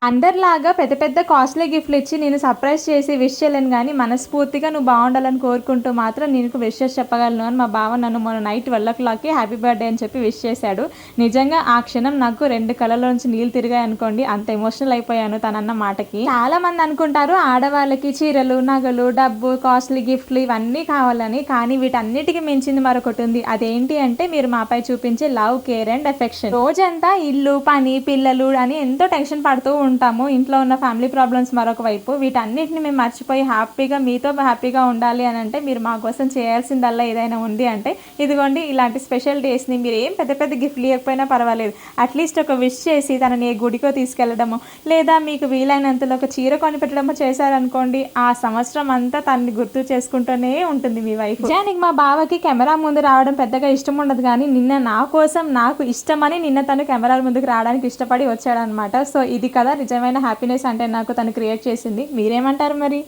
అందరిలాగా పెద్ద పెద్ద కాస్ట్‌లీ గిఫ్ట్‌లు ఇచ్చి నేను సర్ప్రైజ్ చేసి విష్ చేయలేను గానీ, మనస్ఫూర్తిగా నువ్వు బావుండాలని కోరుకుంటూ మాత్రం నీకు విషెస్ చెప్పగలను అని మా బావ నన్ను మొన్న నైట్ 12:00కి హ్యాపీ బర్త్‌డే అని చెప్పి విష్ చేశాడు. నిజంగా ఆ క్షణం నాకు 2 కళ్ళలోంచి నీళ్ళు తిరిగాయనుకోండి. అంత ఎమోషనల్ అయిపోయాను తనన్న మాటకి. చాలామంది అనుకుంటారు ఆడవాళ్ళకి చీరలు, నగలు, డబ్బు, కాస్ట్‌లీ గిఫ్ట్‌లు ఇవన్నీ కావాలని. కానీ వీటన్నిటికి మించింది మరొకటుంది. అదేంటి అంటే మీరు మాపై చూపించే లవ్, కేర్ అండ్ ఎఫెక్షన్. రోజంతా ఇల్లు, పని, పిల్లలు అని ఎంతో టెన్షన్ పడుతూ ఉంటాము. ఇంట్లో ఉన్న ఫ్యామిలీ ప్రాబ్లమ్స్ మరొక వైపు. వీటన్నిటిని మేము మర్చిపోయి హ్యాపీగా మీతో హ్యాపీగా ఉండాలి అని అంటే మీరు మా కోసం చేయాల్సిందల్లా ఏదైనా ఉంది అంటే ఇదిగోండి ఇలాంటి స్పెషల్ డేస్‌ని మీరు ఏం పెద్ద పెద్ద గిఫ్ట్‌లు ఇవ్వకపోయినా పర్వాలేదు. అట్‌లీస్ట్ ఒక విష్ చేసి తనని ఏ గుడికో తీసుకెళ్లడమో, లేదా మీకు వీలైనంతలో ఒక చీర కొనిపెట్టడమో చేశారనుకోండి, ఆ సంవత్సరం అంతా తనని గుర్తు చేసుకుంటూనే ఉంటుంది మీ వైఫ్. నిజానికి మా బావకి కెమెరా ముందు రావడం పెద్దగా ఇష్టం ఉండదు కానీ నిన్న నా కోసం నాకు ఇష్టమని నిన్న తను కెమెరాల ముందుకు రావడానికి ఇష్టపడి వచ్చాడనమాట. సో ఇది కదా నిజమైన హ్యాపీనెస్ అంటే నాకు తను క్రియేట్ చేసింది. మీరేమంటారు మరి?